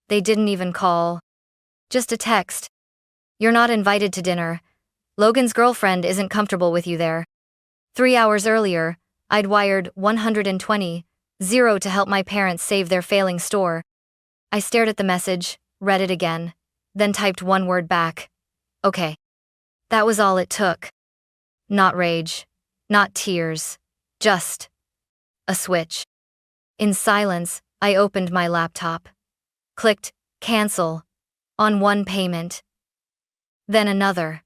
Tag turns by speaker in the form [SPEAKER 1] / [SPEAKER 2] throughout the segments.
[SPEAKER 1] They didn't even call. Just a text. You're not invited to dinner. Logan's girlfriend isn't comfortable with you there. 3 hours earlier, I'd wired $120 to help my parents save their failing store. I stared at the message, read it again, then typed one word back. Okay. That was all it took. Not rage, not tears, just a switch. In silence, I opened my laptop. Clicked cancel on one payment. Then another.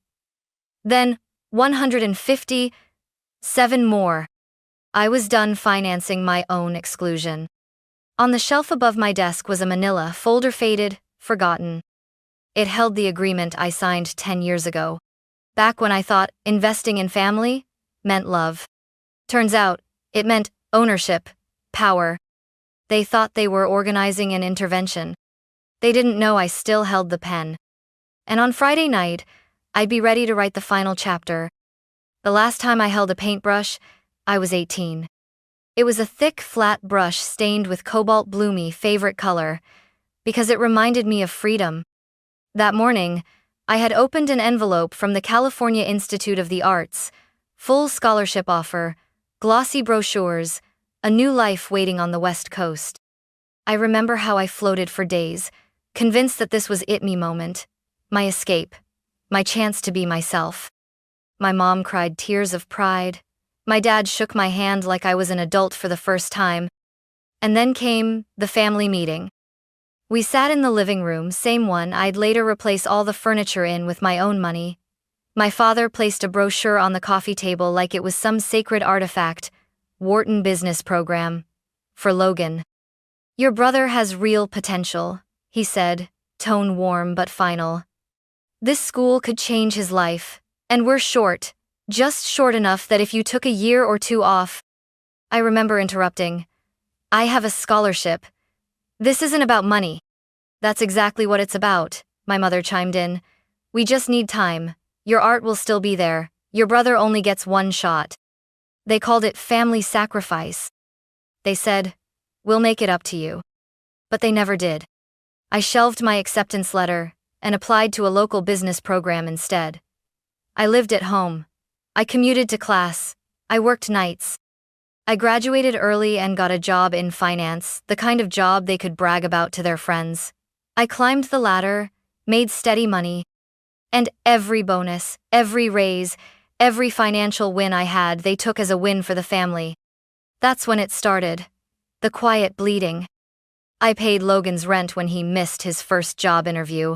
[SPEAKER 1] Then 157 more. I was done financing my own exclusion. On the shelf above my desk was a manila folder, faded, forgotten. It held the agreement I signed 10 years ago. Back when I thought investing in family meant love. Turns out, it meant ownership, power. They thought they were organizing an intervention. They didn't know I still held the pen. And on Friday night, I'd be ready to write the final chapter. The last time I held a paintbrush, I was 18. It was a thick, flat brush stained with cobalt blue, favorite color, because it reminded me of freedom. That morning, I had opened an envelope from the California Institute of the Arts, full scholarship offer, glossy brochures, a new life waiting on the West Coast. I remember how I floated for days, convinced that this was it, me moment, my escape, my chance to be myself. My mom cried tears of pride. My dad shook my hand like I was an adult for the first time. And then came the family meeting. We sat in the living room, same one I'd later replace all the furniture in with my own money. My father placed a brochure on the coffee table like it was some sacred artifact, Wharton Business Program. For Logan. Your brother has real potential, he said, tone warm but final. This school could change his life, and we're short, just short enough that if you took a year or two off. I remember interrupting. I have a scholarship. This isn't about money. That's exactly what it's about, my mother chimed in. We just need time. Your art will still be there. Your brother only gets one shot. They called it family sacrifice. They said, we'll make it up to you. But they never did. I shelved my acceptance letter and applied to a local business program instead. I lived at home. I commuted to class. I worked nights. I graduated early and got a job in finance, the kind of job they could brag about to their friends. I climbed the ladder, made steady money, and every bonus, every raise, every financial win I had, they took as a win for the family. That's when it started. The quiet bleeding. I paid Logan's rent when he missed his first job interview.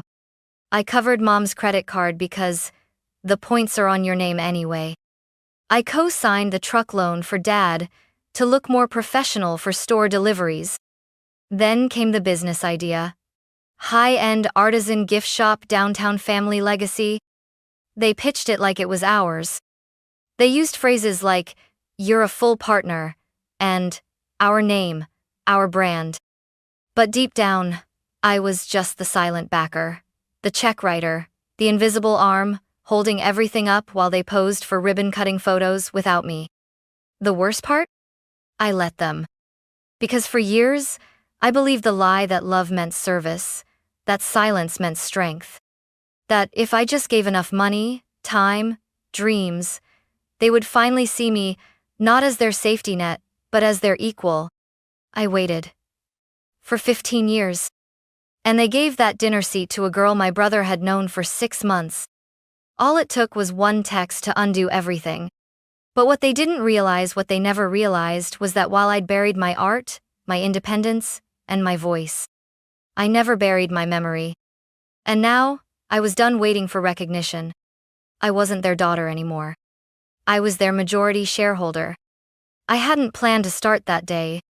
[SPEAKER 1] I covered Mom's credit card because the points are on your name anyway. I co-signed the truck loan for Dad to look more professional for store deliveries. Then came the business idea. High-end artisan gift shop, downtown, family legacy. They pitched it like it was ours. They used phrases like, you're a full partner, and our name, our brand. But deep down, I was just the silent backer, the check writer, the invisible arm, holding everything up while they posed for ribbon-cutting photos without me. The worst part? I let them. Because for years, I believed the lie that love meant service, that silence meant strength. That if I just gave enough money, time, dreams, they would finally see me not as their safety net, but as their equal. I waited. For 15 years. And they gave that dinner seat to a girl my brother had known for 6 months. All it took was one text to undo everything. But what they didn't realize, what they never realized, was that while I'd buried my art, my independence, and my voice, I never buried my memory. And now, I was done waiting for recognition. I wasn't their daughter anymore. I was their majority shareholder. I hadn't planned to start that day.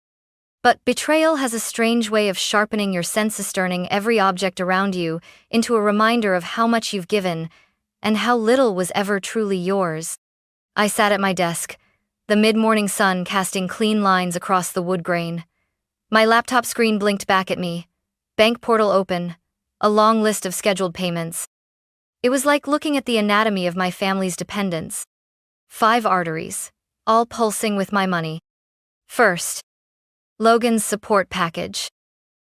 [SPEAKER 1] But betrayal has a strange way of sharpening your senses, turning every object around you into a reminder of how much you've given, and how little was ever truly yours. I sat at my desk, the mid-morning sun casting clean lines across the wood grain. My laptop screen blinked back at me. Bank portal open, a long list of scheduled payments. It was like looking at the anatomy of my family's dependence. 5 arteries, all pulsing with my money. First, Logan's support package.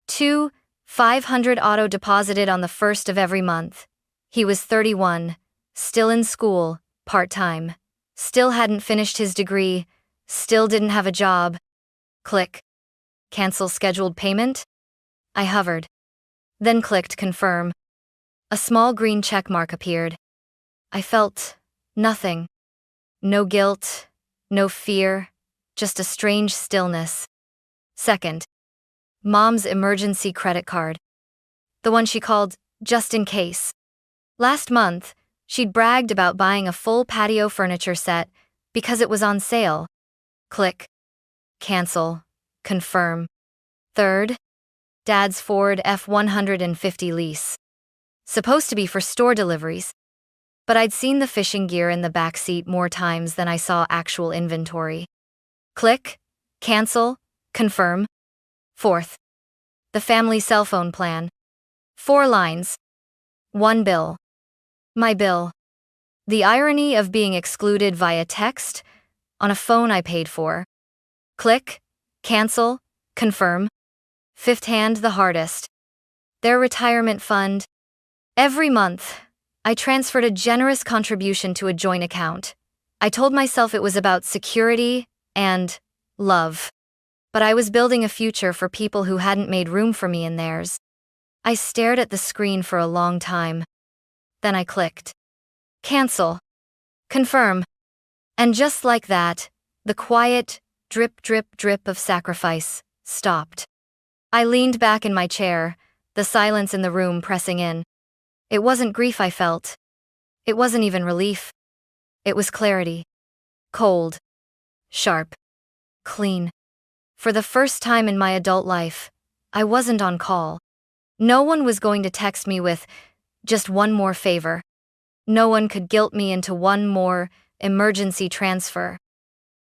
[SPEAKER 1] 2, 500 auto-deposited on the first of every month. He was 31, still in school, part-time. Still hadn't finished his degree, still didn't have a job. Click. Cancel scheduled payment? I hovered. Then clicked confirm. A small green check mark appeared. I felt nothing. No guilt, no fear, just a strange stillness. Second. Mom's emergency credit card. The one she called just in case. Last month, she'd bragged about buying a full patio furniture set because it was on sale. Click. Cancel. Confirm. Third. Dad's Ford F-150 lease. Supposed to be for store deliveries. But I'd seen the fishing gear in the back seat more times than I saw actual inventory. Click. Cancel. Confirm. Fourth. The family cell phone plan. 4 lines. 1 bill. My bill. The irony of being excluded via text on a phone I paid for. Click. Cancel. Confirm. Fifth hand the hardest. Their retirement fund. Every month, I transferred a generous contribution to a joint account. I told myself it was about security and love. But I was building a future for people who hadn't made room for me in theirs. I stared at the screen for a long time. Then I clicked. Cancel. Confirm. And just like that, the quiet, drip, drip, drip of sacrifice stopped. I leaned back in my chair, the silence in the room pressing in. It wasn't grief I felt. It wasn't even relief. It was clarity. Cold. Sharp. Clean. For the first time in my adult life, I wasn't on call. No one was going to text me with just one more favor. No one could guilt me into one more emergency transfer.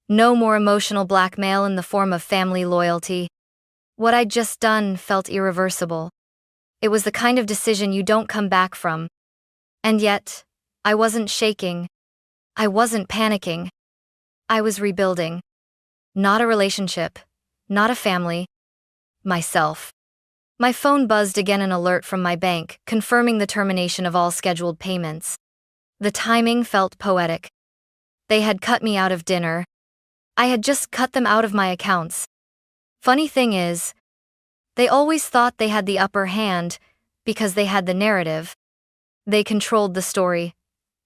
[SPEAKER 1] No more emotional blackmail in the form of family loyalty. What I'd just done felt irreversible. It was the kind of decision you don't come back from. And yet, I wasn't shaking. I wasn't panicking. I was rebuilding. Not a relationship. Not a family. Myself. My phone buzzed again, an alert from my bank, confirming the termination of all scheduled payments. The timing felt poetic. They had cut me out of dinner. I had just cut them out of my accounts. Funny thing is, they always thought they had the upper hand because they had the narrative. They controlled the story.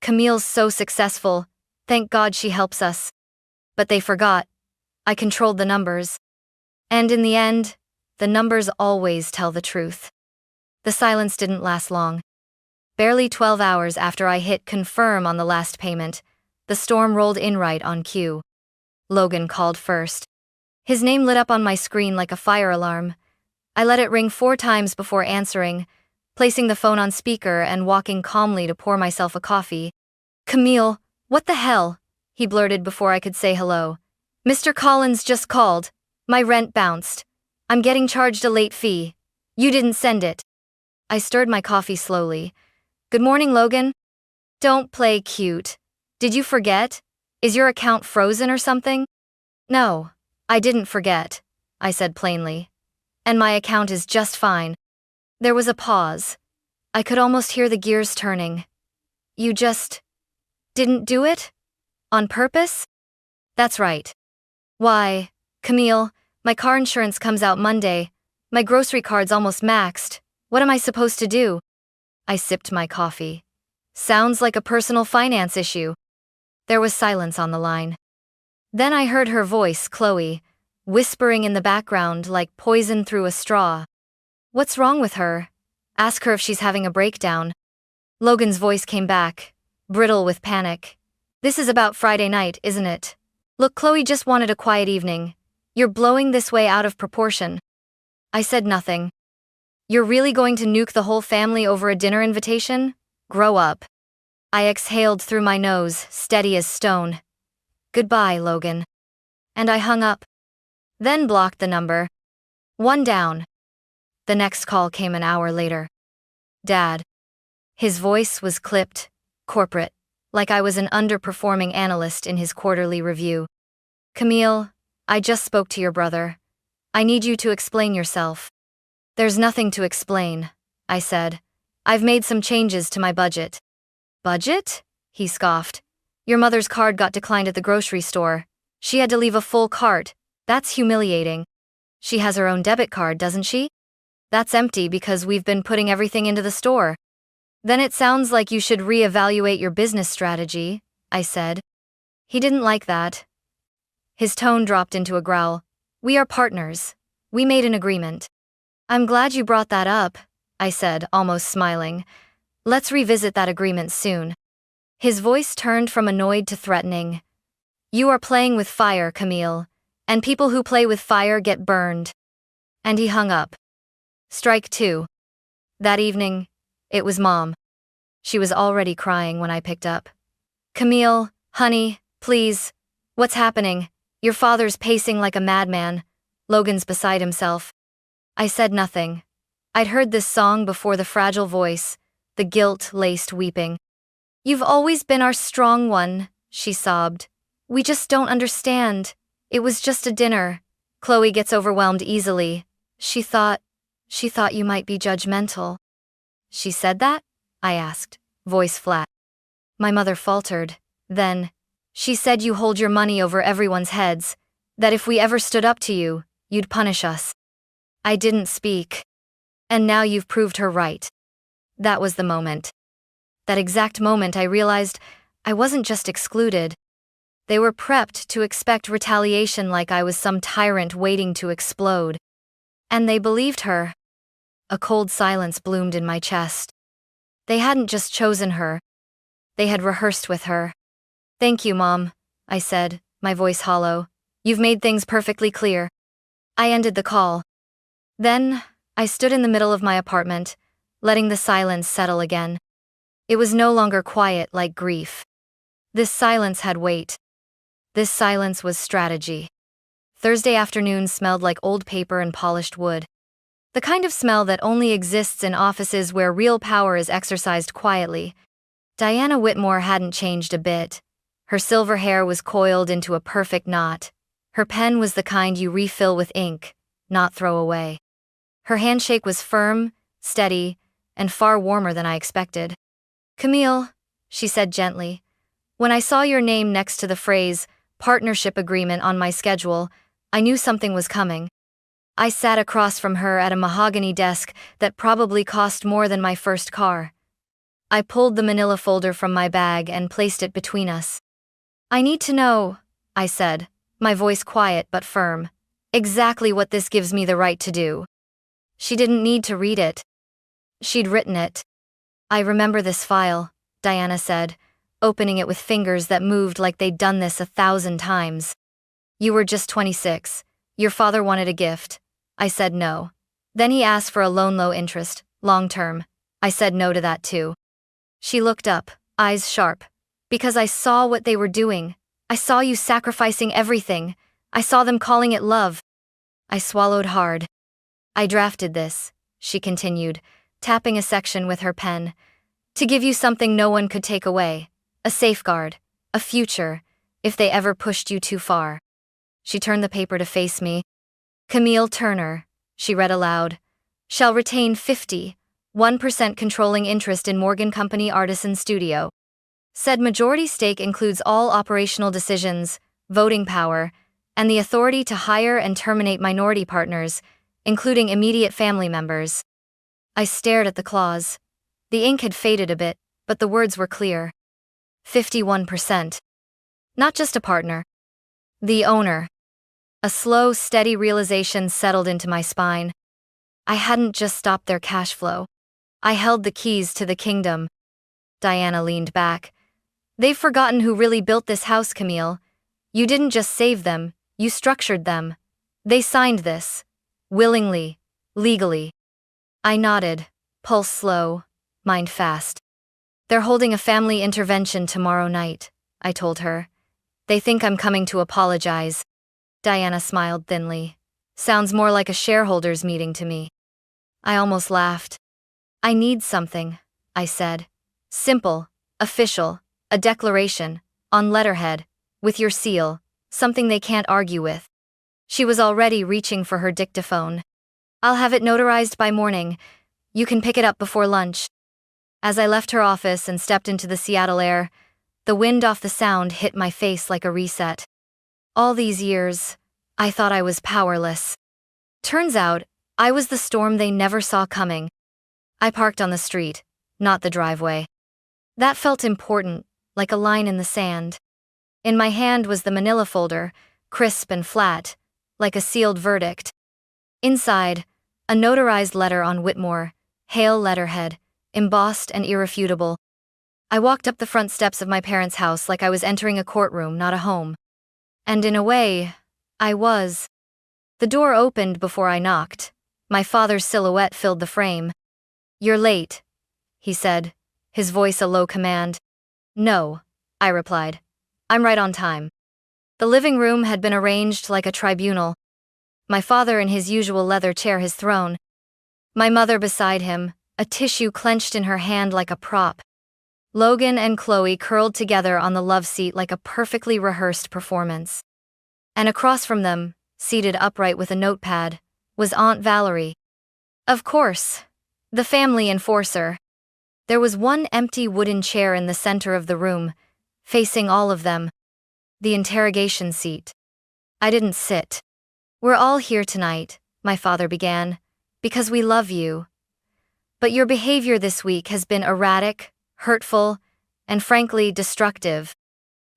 [SPEAKER 1] Camille's so successful, thank God she helps us. But they forgot. I controlled the numbers. And in the end, the numbers always tell the truth. The silence didn't last long. Barely 12 hours after I hit confirm on the last payment, the storm rolled in right on cue. Logan called first. His name lit up on my screen like a fire alarm. I let it ring 4 times before answering, placing the phone on speaker and walking calmly to pour myself a coffee. "Camille, what the hell?" he blurted before I could say hello. "Mr. Collins just called. My rent bounced. I'm getting charged a late fee. You didn't send it." I stirred my coffee slowly. "Good morning, Logan." "Don't play cute. Did you forget? Is your account frozen or something?" "No, I didn't forget," I said plainly. "And my account is just fine." There was a pause. I could almost hear the gears turning. "You just didn't do it? On purpose?" "That's right." "Why, Camille, my car insurance comes out Monday. My grocery card's almost maxed. What am I supposed to do?" I sipped my coffee. "Sounds like a personal finance issue." There was silence on the line. Then I heard her voice, Chloe, whispering in the background like poison through a straw. "What's wrong with her? Ask her if she's having a breakdown." Logan's voice came back, brittle with panic. "This is about Friday night, isn't it? Look, Chloe just wanted a quiet evening. You're blowing this way out of proportion." I said nothing. "You're really going to nuke the whole family over a dinner invitation? Grow up." I exhaled through my nose, steady as stone. "Goodbye, Logan." And I hung up. Then blocked the number. One down. The next call came an hour later. "Dad." His voice was clipped, corporate, like I was an underperforming analyst in his quarterly review. "Camille, I just spoke to your brother. I need you to explain yourself." There's nothing to explain, I said. I've made some changes to my budget. Budget? He scoffed. Your mother's card got declined at the grocery store. She had to leave a full cart. That's humiliating. She has her own debit card, doesn't she? That's empty because we've been putting everything into the store. Then it sounds like you should reevaluate your business strategy, I said. He didn't like that. His tone dropped into a growl. We are partners. We made an agreement. I'm glad you brought that up, I said, almost smiling. Let's revisit that agreement soon. His voice turned from annoyed to threatening. You are playing with fire, Camille, and people who play with fire get burned. And he hung up. Strike two. That evening, it was Mom. She was already crying when I picked up. Camille, honey, please. What's happening? Your father's pacing like a madman. Logan's beside himself. I said nothing. I'd heard this song before, the fragile voice, the guilt-laced weeping. You've always been our strong one, she sobbed. We just don't understand. It was just a dinner. Chloe gets overwhelmed easily. She thought you might be judgmental. She said that? I asked, voice flat. My mother faltered. Then, she said you hold your money over everyone's heads, that if we ever stood up to you, you'd punish us. I didn't speak. And now you've proved her right. That was the moment. That exact moment I realized I wasn't just excluded. They were prepped to expect retaliation, like I was some tyrant waiting to explode. And they believed her. A cold silence bloomed in my chest. They hadn't just chosen her. They had rehearsed with her. Thank you, Mom, I said, my voice hollow. You've made things perfectly clear. I ended the call. Then, I stood in the middle of my apartment, letting the silence settle again. It was no longer quiet like grief. This silence had weight. This silence was strategy. Thursday afternoons smelled like old paper and polished wood. The kind of smell that only exists in offices where real power is exercised quietly. Diana Whitmore hadn't changed a bit. Her silver hair was coiled into a perfect knot. Her pen was the kind you refill with ink, not throw away. Her handshake was firm, steady, and far warmer than I expected. Camille, she said gently, when I saw your name next to the phrase, partnership agreement on my schedule, I knew something was coming. I sat across from her at a mahogany desk that probably cost more than my first car. I pulled the manila folder from my bag and placed it between us. I need to know, I said, my voice quiet but firm, exactly what this gives me the right to do. She didn't need to read it. She'd written it. I remember this file, Diana said, opening it with fingers that moved like they'd done this 1,000 times. You were just 26. Your father wanted a gift. I said no. Then he asked for a loan, low interest, long term. I said no to that too. She looked up, eyes sharp. Because I saw what they were doing. I saw you sacrificing everything. I saw them calling it love. I swallowed hard. I drafted this, she continued, tapping a section with her pen, to give you something no one could take away, a safeguard, a future, if they ever pushed you too far. She turned the paper to face me. Camille Turner, she read aloud, shall retain 51% controlling interest in Morgan Company Artisan Studio. Said majority stake includes all operational decisions, voting power, and the authority to hire and terminate minority partners, including immediate family members. I stared at the clause. The ink had faded a bit, but the words were clear. 51%. Not just a partner. The owner. A slow, steady realization settled into my spine. I hadn't just stopped their cash flow. I held the keys to the kingdom. Diana leaned back. They've forgotten who really built this house, Camille. You didn't just save them, you structured them. They signed this. Willingly. Legally. I nodded, pulse slow, mind fast. They're holding a family intervention tomorrow night, I told her. They think I'm coming to apologize. Diana smiled thinly. Sounds more like a shareholders meeting to me. I almost laughed. I need something, I said. Simple, official, a declaration, on letterhead, with your seal, something they can't argue with. She was already reaching for her dictaphone. I'll have it notarized by morning. You can pick it up before lunch. As I left her office and stepped into the Seattle air, the wind off the sound hit my face like a reset. All these years, I thought I was powerless. Turns out, I was the storm they never saw coming. I parked on the street, not the driveway. That felt important, like a line in the sand. In my hand was the manila folder, crisp and flat, like a sealed verdict. Inside, a notarized letter on Whitmore, Hale letterhead, embossed and irrefutable. I walked up the front steps of my parents' house like I was entering a courtroom, not a home. And in a way, I was. The door opened before I knocked. My father's silhouette filled the frame. "You're late," he said, his voice a low command. "No," I replied. "I'm right on time." The living room had been arranged like a tribunal. My father in his usual leather chair, his throne. My mother beside him, a tissue clenched in her hand like a prop. Logan and Chloe curled together on the love seat like a perfectly rehearsed performance. And across from them, seated upright with a notepad, was Aunt Valerie. Of course, the family enforcer. There was one empty wooden chair in the center of the room, facing all of them. The interrogation seat. I didn't sit. "We're all here tonight," my father began, "because we love you. But your behavior this week has been erratic, hurtful, and frankly destructive."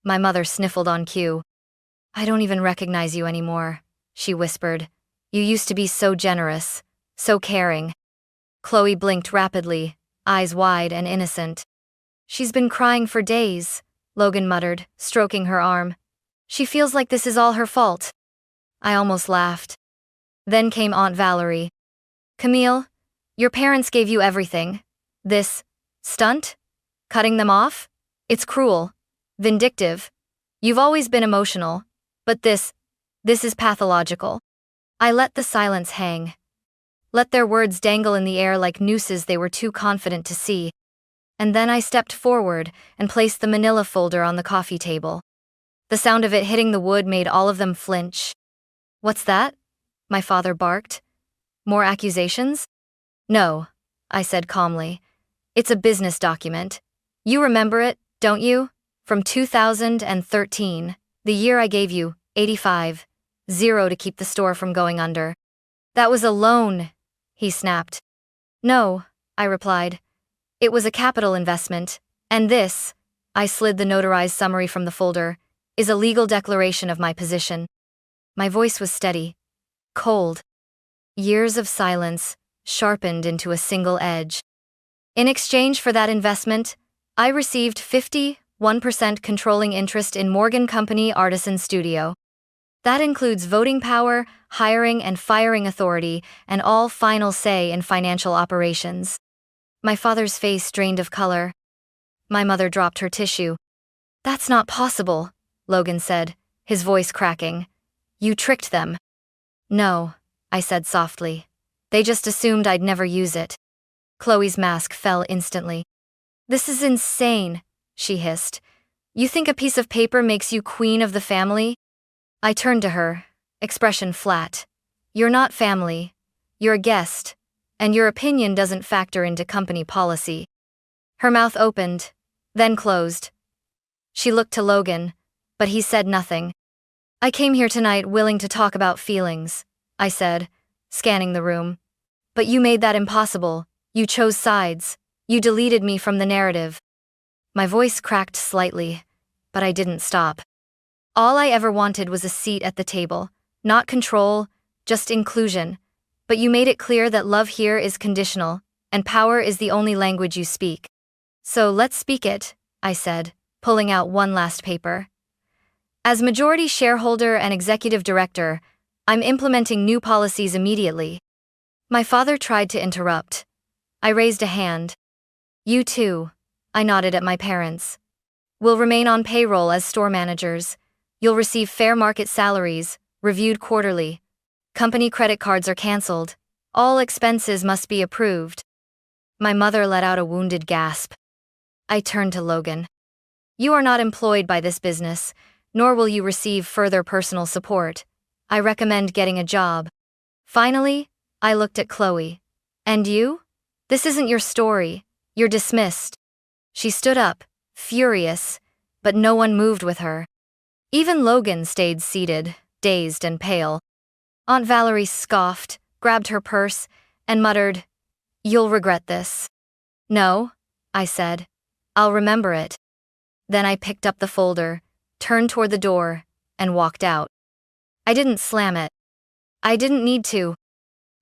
[SPEAKER 1] My mother sniffled on cue. "I don't even recognize you anymore," she whispered. "You used to be so generous, so caring." Chloe blinked rapidly, eyes wide and innocent. "She's been crying for days," Logan muttered, stroking her arm. "She feels like this is all her fault." I almost laughed. Then came Aunt Valerie. "Camille, your parents gave you everything. This stunt? Cutting them off? It's cruel, vindictive. You've always been emotional, but this is pathological." I let the silence hang. Let their words dangle in the air like nooses they were too confident to see. And then I stepped forward and placed the manila folder on the coffee table. The sound of it hitting the wood made all of them flinch. "What's that?" my father barked. "More accusations?" "No," I said calmly. "It's a business document. You remember it, don't you? From 2013, the year I gave you, 85,000 to keep the store from going under. That was a loan," he snapped. "No," I replied. "It was a capital investment, and this," I slid the notarized summary from the folder, "is a legal declaration of my position." My voice was steady, cold. Years of silence sharpened into a single edge. "In exchange for that investment, I received 51% controlling interest in Morgan Company Artisan Studio. That includes voting power, hiring and firing authority, and all final say in financial operations." My father's face drained of color. My mother dropped her tissue. "That's not possible," Logan said, his voice cracking. "You tricked them." "No," I said softly. "They just assumed I'd never use it." Chloe's mask fell instantly. "This is insane," she hissed. "You think a piece of paper makes you queen of the family?" I turned to her, expression flat. "You're not family. You're a guest, and your opinion doesn't factor into company policy." Her mouth opened, then closed. She looked to Logan, but he said nothing. "I came here tonight willing to talk about feelings," I said, scanning the room. "But you made that impossible. You chose sides. You deleted me from the narrative." My voice cracked slightly, but I didn't stop. "All I ever wanted was a seat at the table, not control, just inclusion. But you made it clear that love here is conditional, and power is the only language you speak. So let's speak it," I said, pulling out one last paper. "As majority shareholder and executive director, I'm implementing new policies immediately." My father tried to interrupt. I raised a hand. "You too," I nodded at my parents. "Will remain on payroll as store managers. You'll receive fair market salaries, reviewed quarterly. Company credit cards are canceled. All expenses must be approved." My mother let out a wounded gasp. I turned to Logan. "You are not employed by this business, nor will you receive further personal support. I recommend getting a job." Finally, I looked at Chloe. And you? This isn't your story. You're dismissed. She stood up, furious, but no one moved with her. Even Logan stayed seated, dazed and pale. Aunt Valerie scoffed, grabbed her purse, and muttered, "You'll regret this." "No," I said. "I'll remember it." Then I picked up the folder, turned toward the door, and walked out. I didn't slam it. I didn't need to.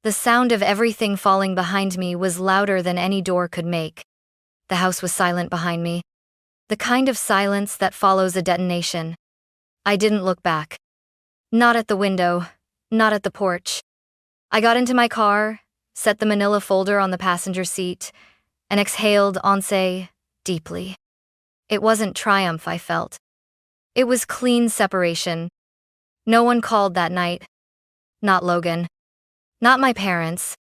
[SPEAKER 1] The sound of everything falling behind me was louder than any door could make. The house was silent behind me. The kind of silence that follows a detonation. I didn't look back. Not at the window, not at the porch. I got into my car, set the manila folder on the passenger seat, and exhaled once deeply. It wasn't triumph I felt. It was clean separation. No one called that night. Not Logan. Not my parents.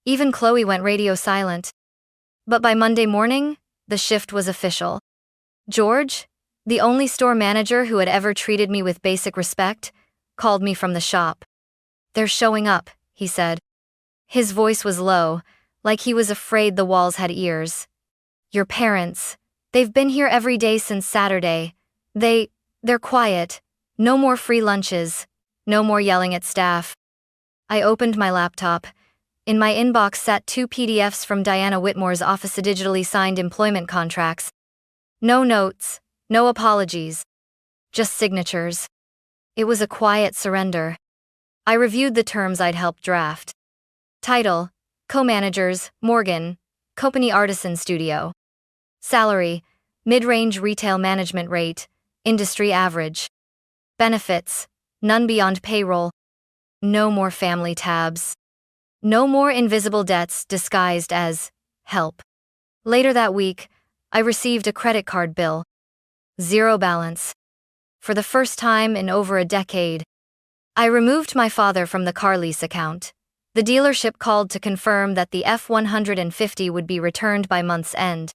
[SPEAKER 1] Even Chloe went radio silent. But by Monday morning, the shift was official. George, the only store manager who had ever treated me with basic respect, called me from the shop. "They're showing up," he said. His voice was low, like he was afraid the walls had ears. "Your parents, they've been here every day since Saturday. They're quiet. No more free lunches. No more yelling at staff." I opened my laptop. In my inbox sat 2 PDFs from Diana Whitmore's office of digitally signed employment contracts. No notes, no apologies. Just signatures. It was a quiet surrender. I reviewed the terms I'd helped draft. Title: Co-managers, Morgan, Company Artisan Studio. Salary: mid-range retail management rate, industry average. Benefits: none beyond payroll. No more family tabs. No more invisible debts disguised as help. Later that week, I received a credit card bill. Zero balance. For the first time in over a decade. I removed my father from the car lease account. The dealership called to confirm that the F-150 would be returned by month's end.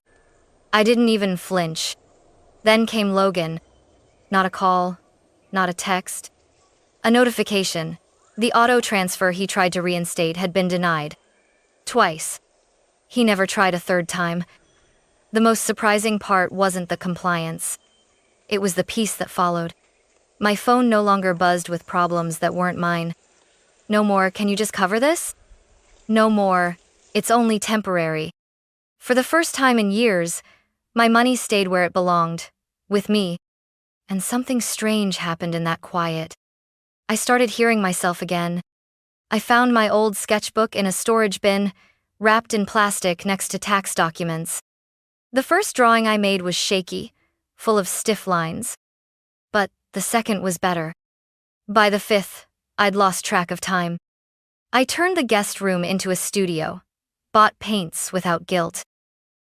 [SPEAKER 1] I didn't even flinch. Then came Logan. Not a call, not a text. A notification. The auto transfer he tried to reinstate had been denied. Twice. He never tried a third time. The most surprising part wasn't the compliance. It was the peace that followed. My phone no longer buzzed with problems that weren't mine. No more, "Can you just cover this?" No more, "It's only temporary." For the first time in years, my money stayed where it belonged, with me. And something strange happened in that quiet. I started hearing myself again. I found my old sketchbook in a storage bin, wrapped in plastic next to tax documents. The first drawing I made was shaky, full of stiff lines. But the second was better. By the fifth, I'd lost track of time. I turned the guest room into a studio, bought paints without guilt.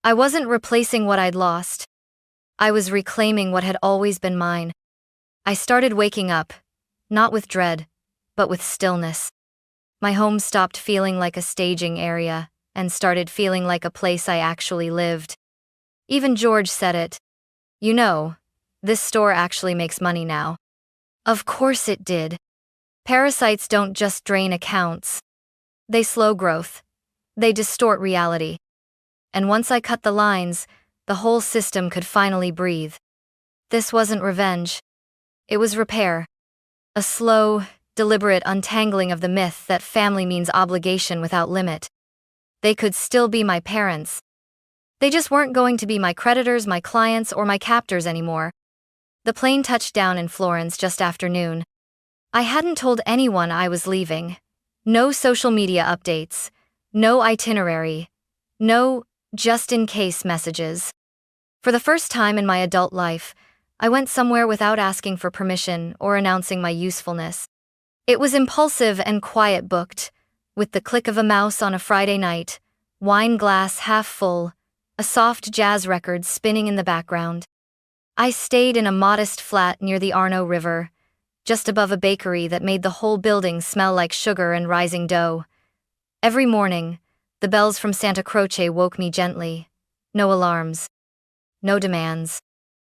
[SPEAKER 1] I wasn't replacing what I'd lost. I was reclaiming what had always been mine. I started waking up, not with dread, but with stillness. My home stopped feeling like a staging area and started feeling like a place I actually lived. Even George said it. "You know, this store actually makes money now." Of course it did. Parasites don't just drain accounts. They slow growth. They distort reality. And once I cut the lines, the whole system could finally breathe. This wasn't revenge. It was repair. A slow, deliberate untangling of the myth that family means obligation without limit. They could still be my parents. They just weren't going to be my creditors, my clients, or my captors anymore. The plane touched down in Florence just after noon. I hadn't told anyone I was leaving. No social media updates. No itinerary. No just-in-case messages. For the first time in my adult life, I went somewhere without asking for permission or announcing my usefulness. It was impulsive and quiet booked, with the click of a mouse on a Friday night, wine glass half full, a soft jazz record spinning in the background. I stayed in a modest flat near the Arno River, just above a bakery that made the whole building smell like sugar and rising dough. Every morning, the bells from Santa Croce woke me gently. No alarms. No demands.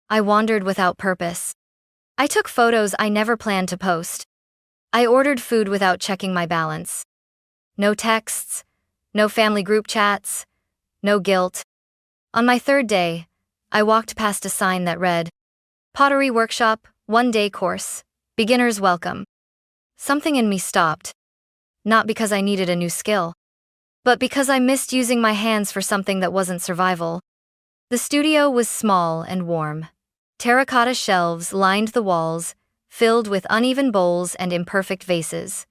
[SPEAKER 1] I wandered without purpose. I took photos I never planned to post. I ordered food without checking my balance. No texts, no family group chats, no guilt. On my third day, I walked past a sign that read, Pottery Workshop, 1-day course, beginner's welcome. Something in me stopped. Not because I needed a new skill, but because I missed using my hands for something that wasn't survival. The studio was small and warm. Terracotta shelves lined the walls, filled with uneven bowls and imperfect vases.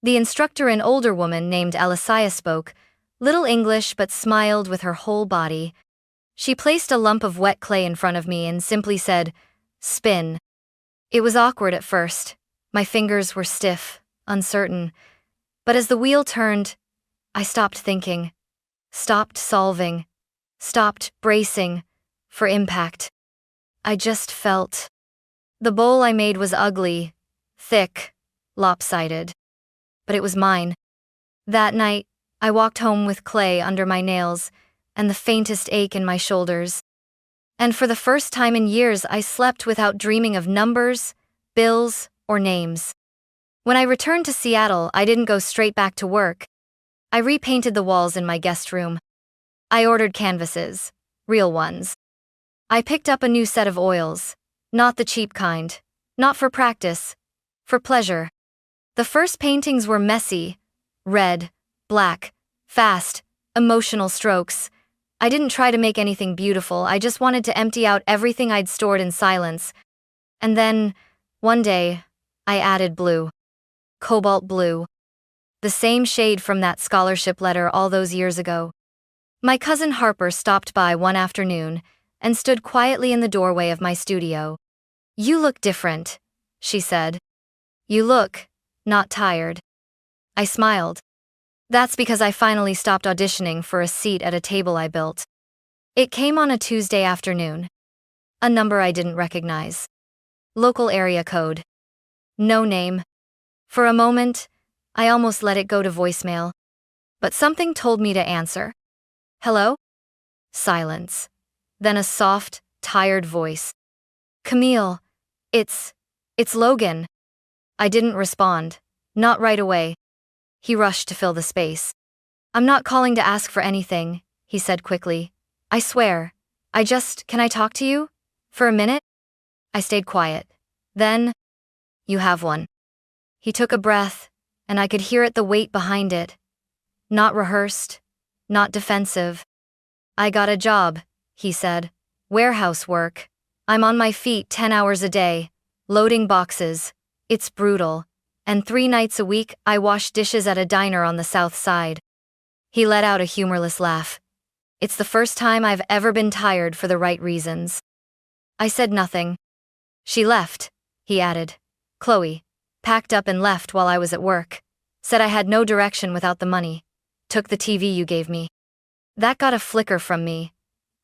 [SPEAKER 1] The instructor, an older woman named Alicia, spoke little English but smiled with her whole body. She placed a lump of wet clay in front of me and simply said, "Spin." It was awkward at first. My fingers were stiff, uncertain. But as the wheel turned, I stopped thinking, stopped solving, stopped bracing for impact. I just felt. The bowl I made was ugly, thick, lopsided. But it was mine. That night, I walked home with clay under my nails and the faintest ache in my shoulders. And for the first time in years, I slept without dreaming of numbers, bills, or names. When I returned to Seattle, I didn't go straight back to work. I repainted the walls in my guest room. I ordered canvases, real ones. I picked up a new set of oils, not the cheap kind, not for practice, for pleasure. The first paintings were messy, red, black, fast, emotional strokes. I didn't try to make anything beautiful, I just wanted to empty out everything I'd stored in silence. And then, one day, I added blue. Cobalt blue. The same shade from that scholarship letter all those years ago. My cousin Harper stopped by one afternoon and stood quietly in the doorway of my studio. "You look different," she said. "You look not tired." I smiled. That's because I finally stopped auditioning for a seat at a table I built. It came on a Tuesday afternoon. A number I didn't recognize. Local area code. No name. For a moment, I almost let it go to voicemail. But something told me to answer. "Hello?" Silence. Then a soft, tired voice. "Camille, it's Logan." I didn't respond. Not right away. He rushed to fill the space. "I'm not calling to ask for anything," he said quickly. "I swear. Can I talk to you? For a minute?" I stayed quiet. Then, "You have one." He took a breath, and I could hear the weight behind it. Not rehearsed, not defensive. "I got a job," he said. "Warehouse work. I'm on my feet 10 hours a day, loading boxes. It's brutal. And 3 nights a week, I wash dishes at a diner on the South Side." He let out a humorless laugh. "It's the first time I've ever been tired for the right reasons." I said nothing. "She left," he added. "Chloe. Packed up and left while I was at work. Said I had no direction without the money. Took the TV you gave me." That got a flicker from me.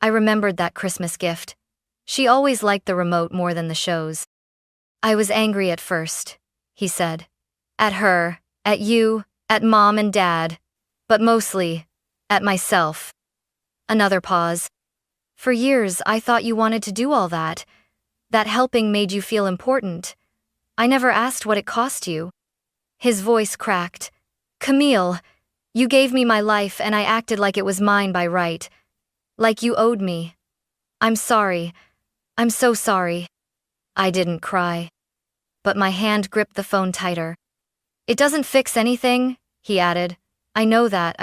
[SPEAKER 1] I remembered that Christmas gift. She always liked the remote more than the shows. "I was angry at first," he said. "At her, at you, at Mom and Dad. But mostly, at myself." Another pause. "For years I thought you wanted to do all that. That helping made you feel important. I never asked what it cost you." His voice cracked. "Camille, you gave me my life and I acted like it was mine by right. Like you owed me. I'm sorry. I'm so sorry." I didn't cry. But my hand gripped the phone tighter. "It doesn't fix anything," he added. "I know that,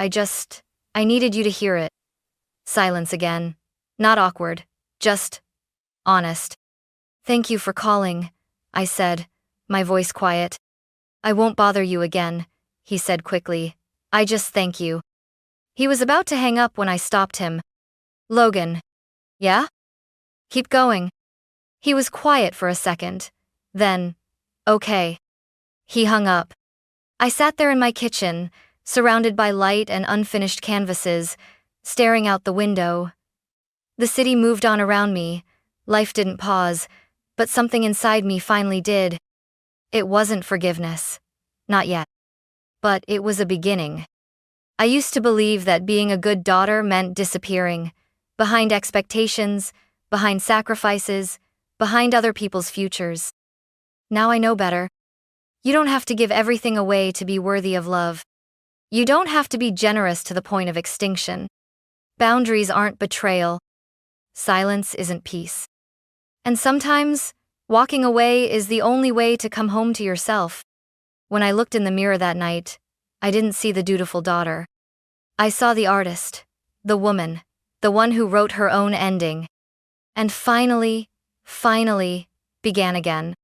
[SPEAKER 1] I needed you to hear it." Silence again. Not awkward, just honest. "Thank you for calling," I said, my voice quiet. "I won't bother you again," he said quickly. Thank you." He was about to hang up when I stopped him. "Logan." "Yeah?" "Keep going." He was quiet for a second. Then, "Okay." He hung up. I sat there in my kitchen, surrounded by light and unfinished canvases, staring out the window. The city moved on around me. Life didn't pause, but something inside me finally did. It wasn't forgiveness. Not yet. But it was a beginning. I used to believe that being a good daughter meant disappearing, behind expectations, behind sacrifices, behind other people's futures. Now I know better. You don't have to give everything away to be worthy of love. You don't have to be generous to the point of extinction. Boundaries aren't betrayal. Silence isn't peace. And sometimes, walking away is the only way to come home to yourself. When I looked in the mirror that night, I didn't see the dutiful daughter. I saw the artist, the woman, the one who wrote her own ending. And finally, began again.